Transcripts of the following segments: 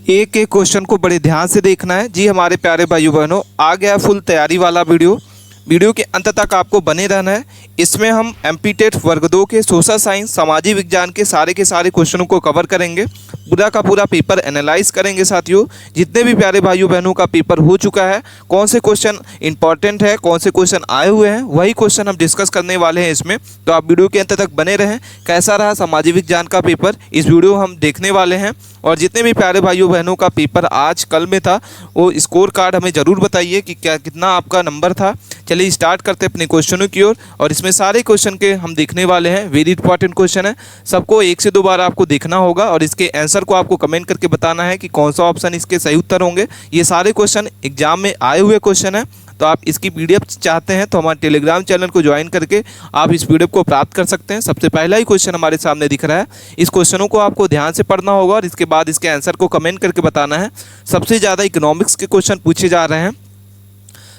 एक एक क्वेश्चन को बड़े ध्यान से देखना है जी हमारे प्यारे भाइयों बहनों। आ गया फुल तैयारी वाला वीडियो के अंत तक आपको बने रहना है। इसमें हम एमपीटेट वर्ग 2 के सोशल साइंस सामाजिक विज्ञान के सारे क्वेश्चनों को कवर करेंगे। पूरा का पूरा पेपर एनालाइज करेंगे साथियों। जितने भी प्यारे भाइयों बहनों का पेपर हो चुका है, कौन से क्वेश्चन इंपॉर्टेंट है, कौन से क्वेश्चन आए हुए हैं, वही क्वेश्चन हम डिस्कस करने वाले हैं इसमें। तो आप वीडियो के अंत तक बने रहें। कैसा रहा सामाजिक विज्ञान का पेपर, इस वीडियो हम देखने वाले हैं। और जितने भी प्यारे भाइयों बहनों का पेपर आज कल में था, वो स्कोर कार्ड हमें ज़रूर बताइए कि कितना आपका नंबर था। चलिए स्टार्ट करते हैं अपने क्वेश्चनों की ओर। और इसमें सारे क्वेश्चन के हम देखने वाले हैं। वेरी इंपॉर्टेंट क्वेश्चन है, सबको 1 से 2 बार आपको देखना होगा और इसके आंसर को आपको कमेंट करके बताना है कि कौन सा ऑप्शन इसके सही उत्तर होंगे। ये सारे क्वेश्चन एग्जाम में आए हुए क्वेश्चन हैं। तो आप इसकी पीडीएफ चाहते हैं तो हमारे टेलीग्राम चैनल को ज्वाइन करके आप इस पीडीएफ को प्राप्त कर सकते हैं। सबसे पहला ही क्वेश्चन हमारे सामने दिख रहा है। इस क्वेश्चनों को आपको ध्यान से पढ़ना होगा और इसके बाद इसके आंसर को कमेंट करके बताना है। सबसे ज़्यादा इकोनॉमिक्स के क्वेश्चन पूछे जा रहे हैं।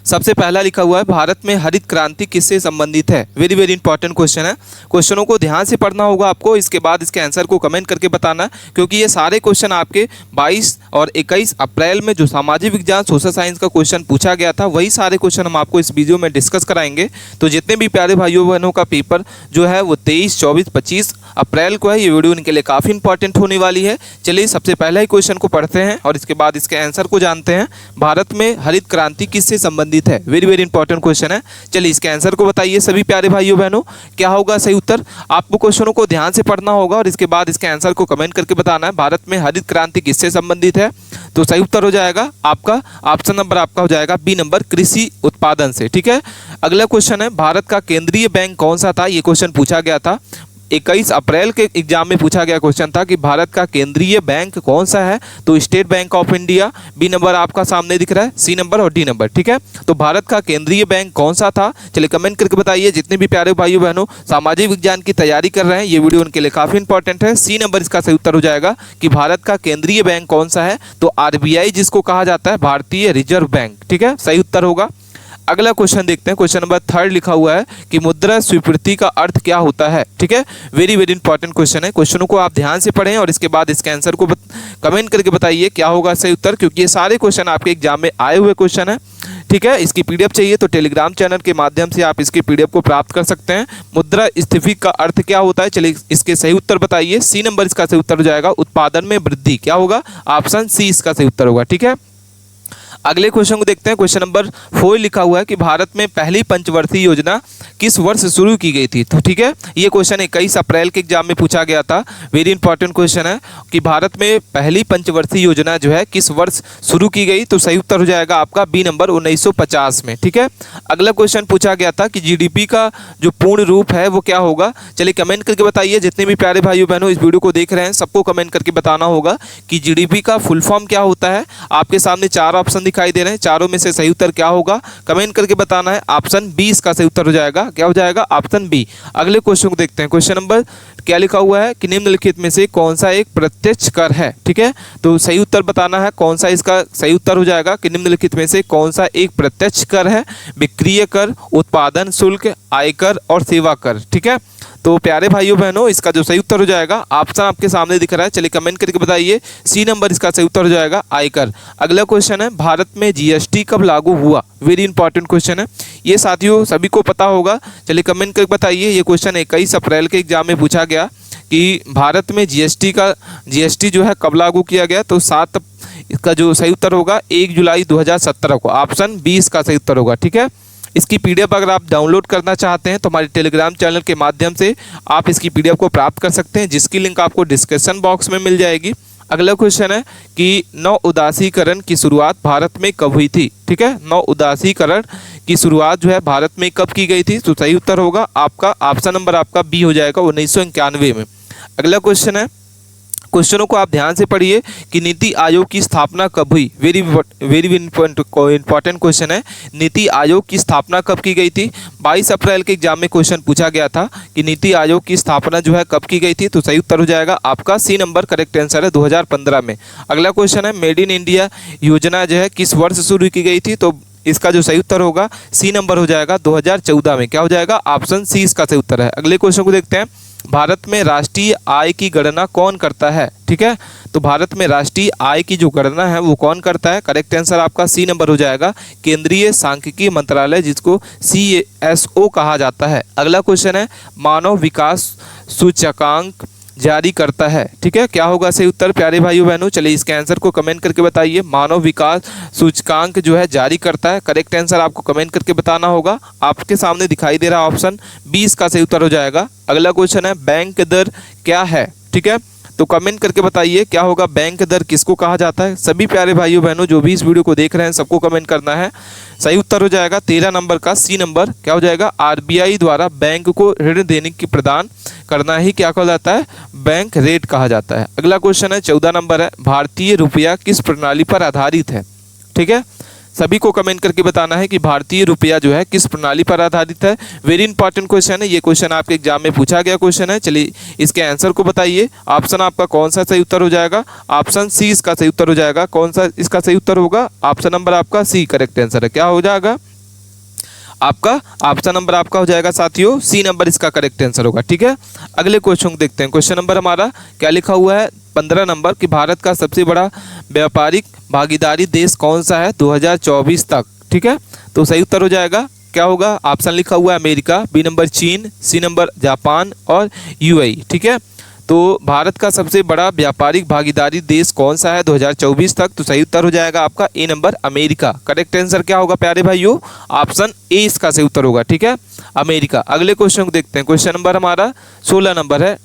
सबसे पहला लिखा हुआ है, भारत में हरित क्रांति किससे संबंधित है। वेरी वेरी इंपॉर्टेंट क्वेश्चन है। क्वेश्चनों को ध्यान से पढ़ना होगा आपको, इसके बाद इसके आंसर को कमेंट करके बताना है, क्योंकि ये सारे क्वेश्चन आपके 22 और 21 अप्रैल में जो सामाजिक विज्ञान सोशल साइंस का क्वेश्चन पूछा गया था, वही सारे क्वेश्चन हम आपको इस वीडियो में डिस्कस कराएंगे। तो जितने भी प्यारे भाइयों बहनों का पेपर जो है वो 23, 24, 25 अप्रैल को है, ये वीडियो इनके लिए काफ़ी इंपॉर्टेंट होने वाली है। चलिए सबसे पहला ही क्वेश्चन को पढ़ते हैं और इसके बाद इसके आंसर को जानते हैं। भारत में हरित क्रांति किससे संबंधित है। वेरी वेरी इंपॉर्टेंट क्वेश्चन है। चलिए इसके आंसर को बताइए सभी प्यारे भाइयों बहनों, क्या होगा सही उत्तर। आपको क्वेश्चनों को ध्यान से पढ़ना होगा और इसके बाद इसके आंसर को कमेंट करके बताना है। भारत में हरित क्रांति किससे संबंधित है, तो सही उत्तर हो जाएगा आपका ऑप्शन नंबर आपका हो जाएगा बी नंबर, कृषि उत्पादन से। ठीक है। अगला क्वेश्चन है, भारत का केंद्रीय बैंक कौन सा था। ये क्वेश्चन पूछा गया था 21 अप्रैल के एग्जाम में पूछा गया क्वेश्चन था कि भारत का केंद्रीय बैंक कौन सा है, तो State Bank of India. B number आपका सामने दिख रहा है, सी नंबर और डी नंबर। ठीक है। तो भारत का केंद्रीय बैंक कौन सा था, चलिए कमेंट करके बताइए। जितने भी प्यारे भाइयों बहनों सामाजिक विज्ञान की तैयारी कर रहे हैं, ये वीडियो उनके लिए काफ़ी इंपॉर्टेंट है। सी नंबर इसका सही उत्तर हो जाएगा कि भारत का केंद्रीय बैंक कौन सा है, तो आरबीआई जिसको कहा जाता है, भारतीय रिजर्व बैंक। ठीक है, सही उत्तर होगा। अगला क्वेश्चन देखते हैं। क्वेश्चन नंबर 3 लिखा हुआ है कि मुद्रा स्वीकृति का अर्थ क्या होता है। ठीक है, वेरी वेरी इंपॉर्टेंट क्वेश्चन है। क्वेश्चनों को आप ध्यान से पढ़ें और इसके बाद इसके आंसर को कमेंट करके बताइए क्या होगा सही उत्तर, क्योंकि ये सारे क्वेश्चन आपके एग्जाम में आए हुए क्वेश्चन है। ठीक है, इसकी पीडीएफ चाहिए तो टेलीग्राम चैनल के माध्यम से आप इसकी पीडीएफ को प्राप्त कर सकते हैं। मुद्रा स्फीति का अर्थ क्या होता है, चलिए इसके सही उत्तर बताइए। सी नंबर इसका सही उत्तर हो जाएगा, उत्पादन में वृद्धि। क्या होगा, ऑप्शन सी इसका सही उत्तर होगा। ठीक है। अगले क्वेश्चन को देखते हैं। क्वेश्चन नंबर 4 लिखा हुआ है कि भारत में पहली पंचवर्षीय योजना किस वर्ष शुरू की गई थी। तो ठीक है, ये क्वेश्चन 21 अप्रैल के एग्जाम में पूछा गया था। वेरी इंपॉर्टेंट क्वेश्चन है कि भारत में पहली पंचवर्षीय योजना जो है किस वर्ष शुरू की गई, तो सही उत्तर हो जाएगा आपका बी नंबर 1950 में। ठीक है। अगला क्वेश्चन पूछा गया था कि जीडीपी का जो पूर्ण रूप है वो क्या होगा। चलिए कमेंट करके बताइए। जितने भी प्यारे भाइयों बहनों इस वीडियो को देख रहे हैं, सबको कमेंट करके बताना होगा कि जीडीपी का फुल फॉर्म क्या होता है। आपके सामने 4 ऑप्शन दिखाई दे रहे हैं, चारों में से सही उत्तर क्या होगा कमेंट करके बताना है। ऑप्शन बी इसका सही उत्तर हो जाएगा। क्या हो जाएगा, ऑप्शन बी। अगले क्वेश्चन को देखते हैं। क्वेश्चन नंबर क्या लिखा हुआ है कि निम्नलिखित में से कौन सा एक प्रत्यक्ष कर है। ठीक है, तो सही उत्तर बताना है कौन सा इसका सही उत्तर हो जाएगा कि निम्नलिखित में से कौन सा एक प्रत्यक्ष कर है। विक्रय कर, उत्पादन शुल्क, आयकर और सेवा कर। ठीक है। तो प्यारे भाइयों बहनों इसका जो सही उत्तर हो जाएगा, ऑप्शन आपके सामने दिख रहा है, चलिए कमेंट करके बताइए। सी नंबर इसका सही उत्तर हो जाएगा, आयकर। अगला क्वेश्चन है, भारत में जीएसटी कब लागू हुआ। वेरी इंपॉर्टेंट क्वेश्चन है, ये साथियों सभी को पता होगा। चलिए कमेंट करके बताइए। ये क्वेश्चन 21 अप्रैल के एग्जाम में पूछा गया कि भारत में जीएसटी जो है कब लागू किया गया, तो 7 इसका जो सही उत्तर होगा 1 जुलाई 2017 को। ऑप्शन बी इसका सही उत्तर होगा। ठीक है। इसकी पीडीएफ अगर आप डाउनलोड करना चाहते हैं तो हमारे टेलीग्राम चैनल के माध्यम से आप इसकी पीडीएफ को प्राप्त कर सकते हैं, जिसकी लिंक आपको डिस्क्रिप्शन बॉक्स में मिल जाएगी। अगला क्वेश्चन है कि नौ उदासीकरण की शुरुआत भारत में कब हुई थी। ठीक है, नौ उदासीकरण की शुरुआत जो है भारत में कब की गई थी, तो सही उत्तर होगा आपका ऑप्शन नंबर आपका बी हो जाएगा, 1991 में। अगला क्वेश्चन है, क्वेश्चनों को आप ध्यान से पढ़िए कि नीति आयोग की स्थापना कब हुई। वेरी वेरी इंपॉर्टेंट क्वेश्चन है, नीति आयोग की स्थापना कब की गई थी। 22 अप्रैल के एग्जाम में क्वेश्चन पूछा गया था कि नीति आयोग की स्थापना जो है कब की गई थी, तो सही उत्तर हो जाएगा आपका सी नंबर, करेक्ट आंसर है 2015 में। अगला क्वेश्चन है, मेड इन इंडिया योजना जो है किस वर्ष शुरू की गई थी, तो इसका जो सही उत्तर होगा सी नंबर हो जाएगा 2014 में। क्या हो जाएगा? ऑप्शन सी इसका सही उत्तर है। अगले क्वेश्चन को देखते हैं। भारत में राष्ट्रीय आय की गणना कौन करता है? ठीक है, तो भारत में राष्ट्रीय आय की जो गणना है वो कौन करता है? करेक्ट आंसर आपका सी नंबर हो जाएगा, केंद्रीय सांख्यिकी मंत्रालय, जिसको CSO कहा जाता है। अगला क्वेश्चन है, मानव विकास सूचकांक जारी करता है। ठीक है, क्या होगा सही उत्तर प्यारे भाइयों बहनों? चलिए इसके आंसर को कमेंट करके बताइए। मानव विकास सूचकांक जो है जारी करता है, करेक्ट आंसर आपको कमेंट करके बताना होगा। आपके सामने दिखाई दे रहा ऑप्शन 20 का सही उत्तर हो जाएगा। अगला क्वेश्चन है, बैंक दर क्या है? ठीक है, तो कमेंट करके बताइए क्या होगा, बैंक दर किसको कहा जाता है? सभी प्यारे भाइयों बहनों जो भी इस वीडियो को देख रहे हैं सबको कमेंट करना है। सही उत्तर हो जाएगा 13 नंबर का सी नंबर। क्या हो जाएगा? RBI द्वारा बैंक को ऋण देने की प्रदान करना ही क्या कहा जाता है? बैंक रेट कहा जाता है। अगला क्वेश्चन है 14 नंबर है, भारतीय रुपया किस प्रणाली पर आधारित है? ठीक है, सभी को कमेंट करके बताना है कि भारतीय रुपया जो है किस प्रणाली पर आधारित है। वेरी इंपॉर्टेंट क्वेश्चन है, ये क्वेश्चन आपके एग्जाम में पूछा गया क्वेश्चन है। चलिए इसके आंसर को बताइए। ऑप्शन आपका कौन सा सही उत्तर हो जाएगा? ऑप्शन सी इसका सही उत्तर हो जाएगा। कौन सा इसका सही उत्तर होगा? ऑप्शन नंबर आपका सी करेक्ट आंसर है। क्या हो जाएगा आपका? ऑप्शन नंबर आपका हो जाएगा साथियों सी नंबर इसका करेक्ट आंसर होगा। ठीक है, अगले क्वेश्चन को देखते हैं। क्वेश्चन नंबर हमारा क्या लिखा हुआ है? 15 नंबर कि भारत का सबसे बड़ा व्यापारिक भागीदारी देश कौन सा है 2024 तक? ठीक है, तो सही उत्तर हो जाएगा क्या होगा? ऑप्शन लिखा हुआ है अमेरिका, बी नंबर चीन, सी नंबर जापान और UAE। ठीक है, तो भारत का सबसे बड़ा व्यापारिक भागीदारी देश कौन सा है 2024 तक? तो सही उत्तर हो जाएगा आपका ए नंबर अमेरिका। करेक्ट आंसर क्या होगा प्यारे भाइयों? ऑप्शन ए इसका सही उत्तर होगा। ठीक है, अमेरिका। अगले क्वेश्चन को देखते हैं। क्वेश्चन नंबर हमारा 16 नंबर है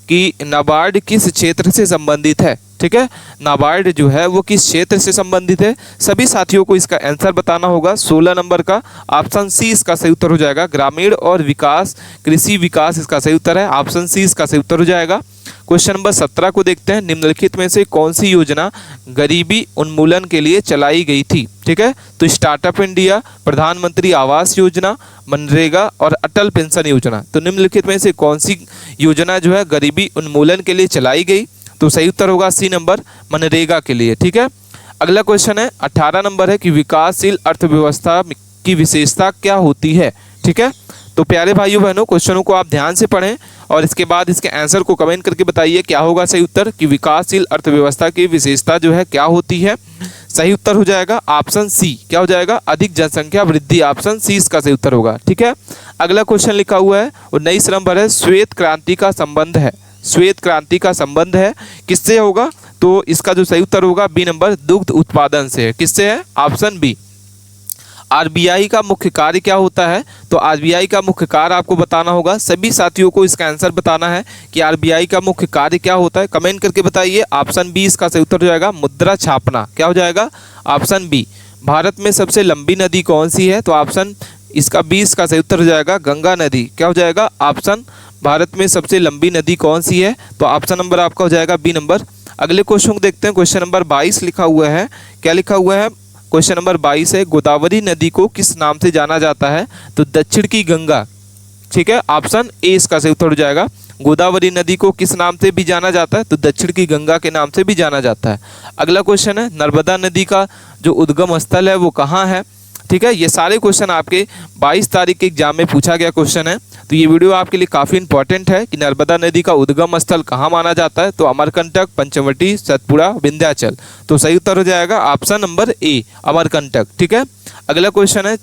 कि नाबार्ड किस क्षेत्र से संबंधित है? ठीक है, नाबार्ड जो है वो किस क्षेत्र से संबंधित है? सभी साथियों को इसका आंसर बताना होगा। 16 नंबर का ऑप्शन सी इसका सही उत्तर हो जाएगा, ग्रामीण और विकास, कृषि विकास इसका सही उत्तर है। ऑप्शन सी इसका सही उत्तर हो जाएगा। क्वेश्चन नंबर 17 को देखते हैं। निम्नलिखित में से कौन सी योजना गरीबी उन्मूलन के लिए चलाई गई थी? ठीक है, तो स्टार्टअप इंडिया, प्रधानमंत्री आवास योजना, मनरेगा और अटल पेंशन योजना। तो निम्नलिखित में से कौन सी योजना जो है गरीबी उन्मूलन के लिए चलाई गई? तो सही उत्तर होगा सी नंबर मनरेगा के लिए। ठीक है, अगला क्वेश्चन है 18 नंबर है कि विकासशील अर्थव्यवस्था की विशेषता क्या होती है? ठीक है, तो प्यारे भाइयों बहनों क्वेश्चनों को आप ध्यान से पढ़ें और इसके बाद इसके आंसर को कमेंट करके बताइए क्या होगा सही उत्तर कि विकासशील अर्थव्यवस्था की विशेषता जो है क्या होती है? सही उत्तर हो जाएगा ऑप्शन सी। क्या हो जाएगा? अधिक जनसंख्या वृद्धि। ऑप्शन सी इसका सही उत्तर होगा। ठीक है, अगला क्वेश्चन लिखा हुआ है 19 नंबर है, श्वेत क्रांति का संबंध है। श्वेत क्रांति का संबंध है किससे होगा? तो इसका जो सही उत्तर होगा बी नंबर दुग्ध उत्पादन से है। किससे है? Option B. RBI का मुख्य कार्य क्या होता है? तो RBI का मुख्य कार्य आपको बताना होगा। सभी साथियों को इसका आंसर बताना है कि RBI का मुख्य कार्य क्या होता है। कमेंट करके बताइए। ऑप्शन बी इसका सही उत्तर हो जाएगा, मुद्रा छापना। क्या हो जाएगा? Option B. भारत में सबसे लंबी नदी कौन सी है? तो ऑप्शन इसका 20 का सही उत्तर हो जाएगा, गंगा नदी। क्या हो जाएगा? ऑप्शन भारत में सबसे लंबी नदी कौन सी है? तो ऑप्शन नंबर आपका हो जाएगा बी नंबर। अगले क्वेश्चन को देखते हैं। क्वेश्चन नंबर 22 लिखा हुआ है। क्या लिखा हुआ है? क्वेश्चन नंबर 22 है, गोदावरी नदी को किस नाम से जाना जाता है? तो दक्षिण की गंगा। ठीक है, ऑप्शन ए इसका सही उत्तर हो जाएगा। गोदावरी नदी को किस नाम से भी जाना जाता है? तो दक्षिण की गंगा के नाम से भी जाना जाता है। अगला क्वेश्चन है, नर्मदा नदी का जो उद्गम स्थल है वो कहाँ है? ठीक है, ये सारे क्वेश्चन आपके 22 तारीख के एग्जाम में पूछा गया क्वेश्चन है। तो ये वीडियो आपके लिए काफ़ी इंपॉर्टेंट है कि नर्मदा नदी का उद्गम स्थल कहाँ माना जाता है? तो अमरकंटक, पंचवटी, सतपुड़ा, विंध्याचल। तो सही उत्तर हो जाएगा ऑप्शन नंबर ए, अमरकंटक। ठीक है, अगला क्वेश्चन है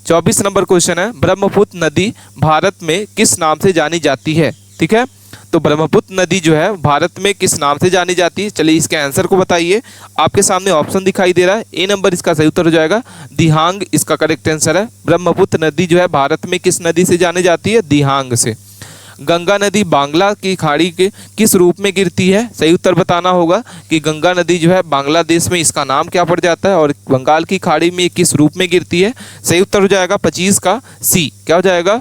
24 नंबर क्वेश्चन है, ब्रह्मपुत्र नदी भारत में किस नाम से जानी जाती है? ठीक है, तो ब्रह्मपुत्र नदी जो है भारत में किस नाम से जानी जाती है? चलिए इसके आंसर को बताइए। आपके सामने ऑप्शन दिखाई दे रहा है, ए नंबर इसका सही उत्तर हो जाएगा, दिहांग इसका करेक्ट आंसर है। ब्रह्मपुत्र नदी जो है भारत में किस नदी से जानी जाती है? दिहांग से। गंगा नदी बांग्ला की खाड़ी के किस रूप में गिरती है? सही उत्तर बताना होगा कि गंगा नदी जो है बांग्लादेश में इसका नाम क्या पड़ जाता है और बंगाल की खाड़ी में किस रूप में गिरती है? सही उत्तर हो जाएगा 25 का सी। क्या हो जाएगा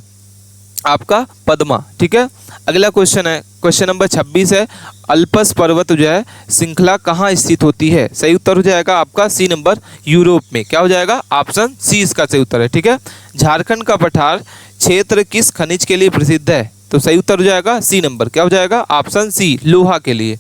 आपका? पद्मा। ठीक है, अगला क्वेश्चन है क्वेश्चन नंबर 26 है, अल्पस पर्वत जो है श्रृंखला कहाँ स्थित होती है? सही उत्तर हो जाएगा आपका सी नंबर, यूरोप में। क्या हो जाएगा? ऑप्शन सी इसका सही उत्तर है। ठीक है, झारखंड का पठार क्षेत्र किस खनिज के लिए प्रसिद्ध है? तो सही उत्तर हो जाएगा सी नंबर। क्या हो जाएगा? ऑप्शन सी, लोहा के लिए।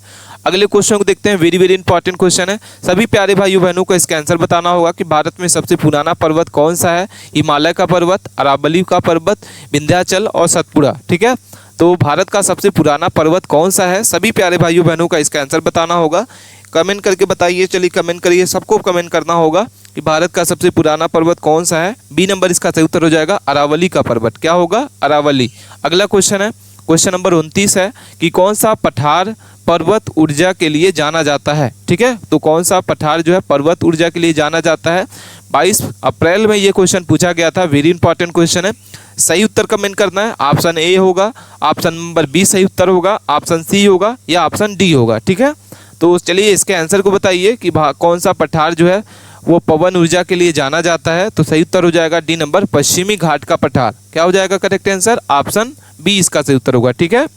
अगले क्वेश्चन को देखते हैं, वेरी वेरी इंपॉर्टेंट क्वेश्चन है। सभी प्यारे भाइयों बहनों को इसका आंसर बताना होगा कि भारत में सबसे पुराना पर्वत कौन सा है। हिमालय का पर्वत, अरावली का पर्वत, विंध्याचल और सतपुड़ा। ठीक है, तो भारत का सबसे पुराना पर्वत कौन सा है, सभी प्यारे भाइयों बहनों का इसका आंसर बताना होगा। कमेंट करके बताइए, चलिए कमेंट करिए, सबको कमेंट करना होगा कि भारत का सबसे पुराना पर्वत कौन सा है। बी नंबर इसका सही उत्तर हो जाएगा अरावली का पर्वत। क्या होगा, अरावली। अगला क्वेश्चन है, क्वेश्चन नंबर 29 है कि कौन सा पठार पर्वत ऊर्जा के लिए जाना जाता है। ठीक है, तो कौन सा पठार जो है पर्वत ऊर्जा के लिए जाना जाता है। 22 अप्रैल में ये क्वेश्चन पूछा गया था, वेरी इंपॉर्टेंट क्वेश्चन है। सही उत्तर कमेंट करना है। ऑप्शन ए होगा, ऑप्शन नंबर बी सही उत्तर होगा, ऑप्शन सी होगा या ऑप्शन डी होगा। ठीक है, तो चलिए इसके आंसर को बताइए कि कौन सा पठार जो है वो पवन ऊर्जा के लिए जाना जाता है। तो सही उत्तर हो जाएगा डी नंबर, पश्चिमी घाट का पठार। क्या हो जाएगा करेक्ट आंसर, ऑप्शन बी इसका सही उत्तर होगा। ठीक है,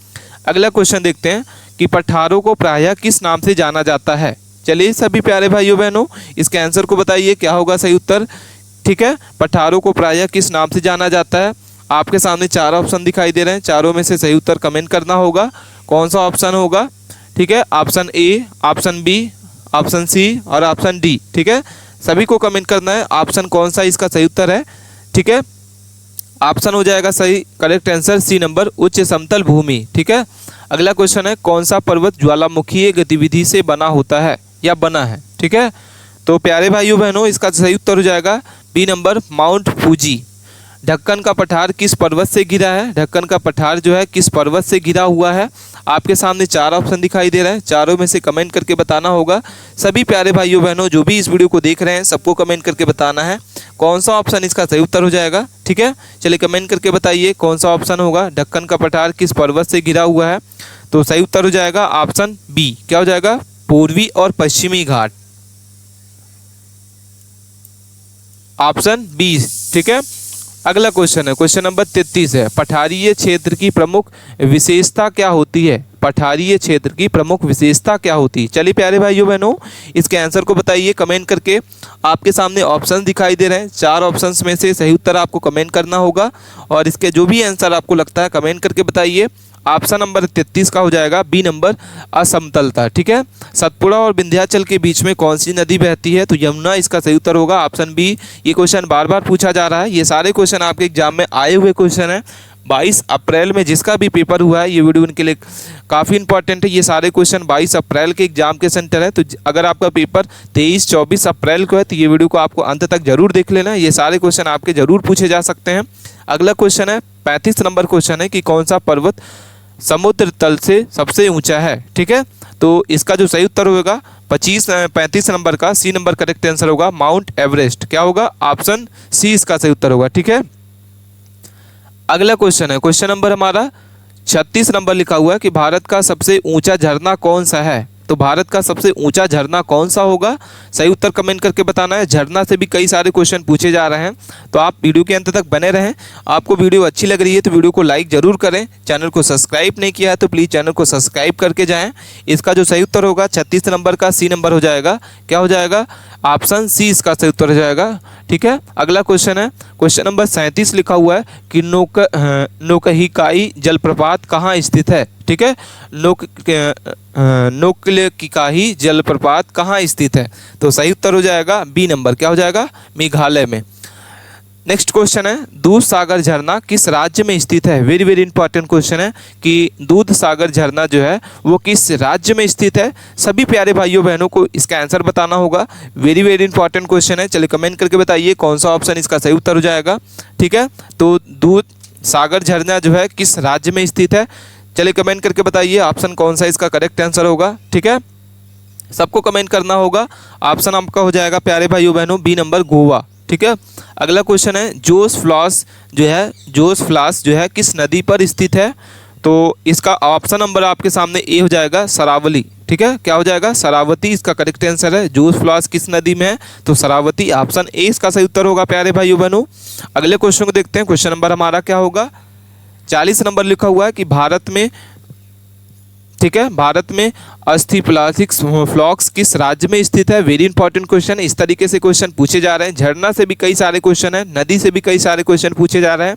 अगला क्वेश्चन देखते हैं कि पठारों को प्रायः किस नाम से जाना जाता है। चलिए सभी प्यारे भाइयों बहनों इसके आंसर को बताइए, क्या होगा सही उत्तर। ठीक है, पठारों को प्रायः किस नाम से जाना जाता है। आपके सामने 4 ऑप्शन दिखाई दे रहे हैं, चारों में से सही उत्तर कमेंट करना होगा। कौन सा ऑप्शन होगा, ठीक है, option A, option B, option C और ऑप्शन डी। ठीक है, सभी को कमेंट करना है ऑप्शन कौन सा इसका सही उत्तर है। ठीक है, ऑप्शन हो जाएगा सही करेक्ट आंसर सी नंबर, उच्च समतल भूमि। ठीक है, अगला क्वेश्चन है, कौन सा पर्वत ज्वालामुखीय गतिविधि से बना होता है या बना है। ठीक है, तो प्यारे भाइयों बहनों इसका सही उत्तर हो जाएगा बी नंबर, माउंट फूजी। ढक्कन का पठार किस पर्वत से घिरा है, ढक्कन का पठार जो है किस पर्वत से घिरा हुआ है। आपके सामने 4 ऑप्शन दिखाई दे रहे हैं, चारों में से कमेंट करके बताना होगा। सभी प्यारे भाइयों बहनों जो भी इस वीडियो को देख रहे हैं सबको कमेंट करके बताना है कौन सा ऑप्शन इसका सही उत्तर हो जाएगा। ठीक है, चलिए कमेंट करके बताइए कौन सा ऑप्शन होगा, ढक्कन का पठार किस पर्वत से घिरा हुआ है। तो सही उत्तर हो जाएगा ऑप्शन बी। क्या हो जाएगा, पूर्वी और पश्चिमी घाट, ऑप्शन बी। ठीक है, अगला क्वेश्चन है, क्वेश्चन नंबर 33 है, पठारीय क्षेत्र की प्रमुख विशेषता क्या होती है। पठारीय क्षेत्र की प्रमुख विशेषता क्या होती है। चलिए प्यारे भाइयों बहनों इसके आंसर को बताइए कमेंट करके। आपके सामने ऑप्शन दिखाई दे रहे हैं, 4 ऑप्शंस में से सही उत्तर आपको कमेंट करना होगा और इसके जो भी आंसर आपको लगता है कमेंट करके बताइए। ऑप्शन नंबर 33 का हो जाएगा बी नंबर, असमतलता। ठीक है, सतपुड़ा और विंध्याचल के बीच में कौन सी नदी बहती है। तो यमुना इसका सही उत्तर होगा, ऑप्शन बी। ये क्वेश्चन बार बार पूछा जा रहा है, ये सारे क्वेश्चन आपके एग्जाम में आए हुए क्वेश्चन हैं। 22 अप्रैल में जिसका भी पेपर हुआ है ये वीडियो उनके लिए काफ़ी इंपॉर्टेंट है। ये सारे क्वेश्चन 22 अप्रैल के एग्जाम के सेंटर है, तो अगर आपका पेपर 23-24 अप्रैल को है तो ये वीडियो को आपको अंत तक जरूर देख लेना, ये सारे क्वेश्चन आपके जरूर पूछे जा सकते हैं। अगला क्वेश्चन है 35 नंबर क्वेश्चन है कि कौन सा पर्वत समुद्र तल से सबसे ऊंचा है। ठीक है, तो इसका जो सही उत्तर होगा 35 नंबर का सी नंबर करेक्ट आंसर होगा, माउंट एवरेस्ट। क्या होगा, ऑप्शन सी इसका सही उत्तर होगा। ठीक है, अगला क्वेश्चन है, क्वेश्चन नंबर हमारा 36 नंबर लिखा हुआ है कि भारत का सबसे ऊंचा झरना कौन सा है। तो भारत का सबसे ऊंचा झरना कौन सा होगा, सही उत्तर कमेंट करके बताना है। झरना से भी कई सारे क्वेश्चन पूछे जा रहे हैं, तो आप वीडियो के अंत तक बने रहें। आपको वीडियो अच्छी लग रही है तो वीडियो को लाइक जरूर करें, चैनल को सब्सक्राइब नहीं किया है तो प्लीज़ चैनल को सब्सक्राइब करके जाएं। इसका जो सही उत्तर होगा 36 नंबर का सी नंबर हो जाएगा। क्या हो जाएगा, ऑप्शन सी इसका सही उत्तर हो जाएगा। ठीक है, अगला क्वेश्चन है, क्वेश्चन नंबर 37 लिखा हुआ है कि नोकहिकाई जलप्रपात कहाँ स्थित है। ठीक है, नोकहिकाई जलप्रपात कहाँ स्थित है। तो सही उत्तर हो जाएगा बी नंबर। क्या हो जाएगा, मेघालय में। नेक्स्ट क्वेश्चन है, दूध सागर झरना किस राज्य में स्थित है। वेरी वेरी इंपॉर्टेंट क्वेश्चन है कि दूध सागर झरना जो है वो किस राज्य में स्थित है। सभी प्यारे भाइयों बहनों को इसका आंसर बताना होगा। वेरी वेरी इंपॉर्टेंट क्वेश्चन है, चलिए कमेंट करके बताइए कौन सा ऑप्शन इसका सही उत्तर हो जाएगा। ठीक है, तो दूध सागर झरना जो है किस राज्य में स्थित है, चलिए कमेंट करके बताइए ऑप्शन कौन सा इसका करेक्ट आंसर होगा। ठीक है, सबको कमेंट करना होगा। ऑप्शन आपका हो जाएगा प्यारे भाइयों बहनों बी नंबर, गोवा। ठीक है, अगला क्वेश्चन है, जोश फ्लास जो है किस नदी पर स्थित है। तो इसका ऑप्शन नंबर आपके सामने ए हो जाएगा, शरावली। ठीक है, क्या हो जाएगा, शरावती इसका करेक्ट आंसर है। जोश फ्लास किस नदी में है, तो शरावती, ऑप्शन ए इसका सही उत्तर होगा प्यारे भाइयों बहनों। अगले क्वेश्चन को देखते हैं, क्वेश्चन नंबर हमारा क्या होगा, 40 नंबर लिखा हुआ है कि भारत में, ठीक है, भारत में अस्थिप्लास्टिक फ्लॉक्स किस राज्य में स्थित है। वेरी इंपॉर्टेंट क्वेश्चन, इस तरीके से क्वेश्चन पूछे जा रहे हैं। झरना से भी कई सारे क्वेश्चन हैं, नदी से भी कई सारे क्वेश्चन पूछे जा रहे हैं,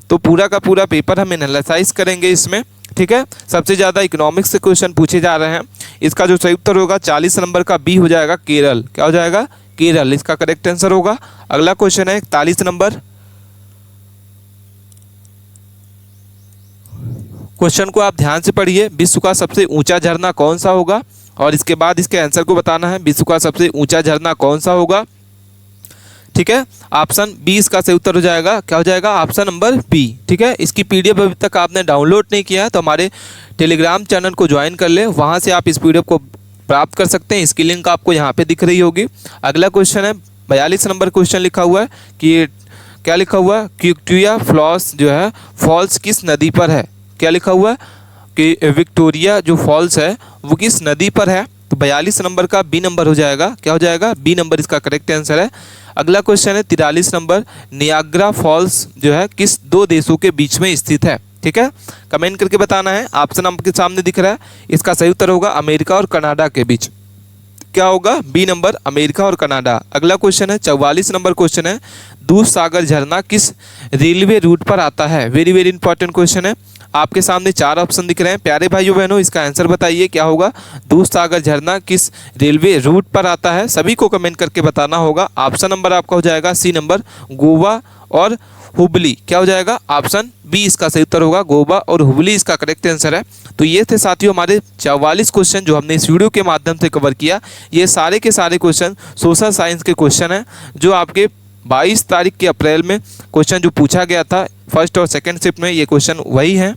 तो पूरा का पूरा पेपर हम एनालाइज करेंगे इसमें। ठीक है, सबसे ज़्यादा इकोनॉमिक्स से क्वेश्चन पूछे जा रहे हैं। इसका जो सही उत्तर होगा 40 नंबर का बी हो जाएगा, केरल। क्या हो जाएगा? केरल इसका करेक्ट आंसर होगा। अगला क्वेश्चन है 41 नंबर। क्वेश्चन को आप ध्यान से पढ़िए। विश्व का सबसे ऊंचा झरना कौन सा होगा, और इसके बाद इसके आंसर को बताना है। विश्व का सबसे ऊंचा झरना कौन सा होगा? ठीक है, ऑप्शन बी इसका सही उत्तर हो जाएगा। क्या हो जाएगा? Option number B. ठीक है, इसकी पीडीएफ अभी तक आपने डाउनलोड नहीं किया है तो हमारे टेलीग्राम चैनल को ज्वाइन कर ले, वहाँ से आप इस पीडीएफ को प्राप्त कर सकते हैं। इसकी लिंक आपको यहाँ पे दिख रही होगी। अगला क्वेश्चन है 42 नंबर क्वेश्चन लिखा हुआ है कि क्या लिखा हुआ है? विक्टोरिया फॉल्स जो है फॉल्स किस नदी पर है? क्या लिखा हुआ है कि विक्टोरिया जो फॉल्स है वो किस नदी पर है? तो 42 नंबर का बी नंबर हो जाएगा। क्या हो जाएगा? बी नंबर इसका करेक्ट आंसर है। अगला क्वेश्चन है 43 नंबर। नियाग्रा फॉल्स जो है किस दो देशों के बीच में स्थित है? ठीक है, कमेंट करके बताना है। ऑप्शन आपके सामने दिख रहा है, इसका सही उत्तर होगा अमेरिका और कनाडा के बीच। क्या होगा? बी नंबर, अमेरिका और कनाडा। अगला क्वेश्चन है 44 नंबर क्वेश्चन है। दूध सागर झरना किस रेलवे रूट पर आता है? वेरी वेरी इंपॉर्टेंट क्वेश्चन है। आपके सामने 4 ऑप्शन दिख रहे हैं। प्यारे भाइयों बहनों, इसका आंसर बताइए क्या होगा? दूध सागर झरना किस रेलवे रूट पर आता है? सभी को कमेंट करके बताना होगा। ऑप्शन नंबर आपका हो जाएगा सी नंबर, गोवा और हुबली। क्या हो जाएगा? ऑप्शन बी इसका सही उत्तर होगा, गोवा और हुबली इसका करेक्ट आंसर है। तो ये थे साथियों हमारे 44 क्वेश्चन जो हमने इस वीडियो के माध्यम से कवर किया। ये सारे के सारे क्वेश्चन सोशल साइंस के क्वेश्चन हैं जो आपके 22 तारीख के अप्रैल में क्वेश्चन जो पूछा गया था फर्स्ट और सेकंड शिफ्ट में, ये क्वेश्चन वही हैं।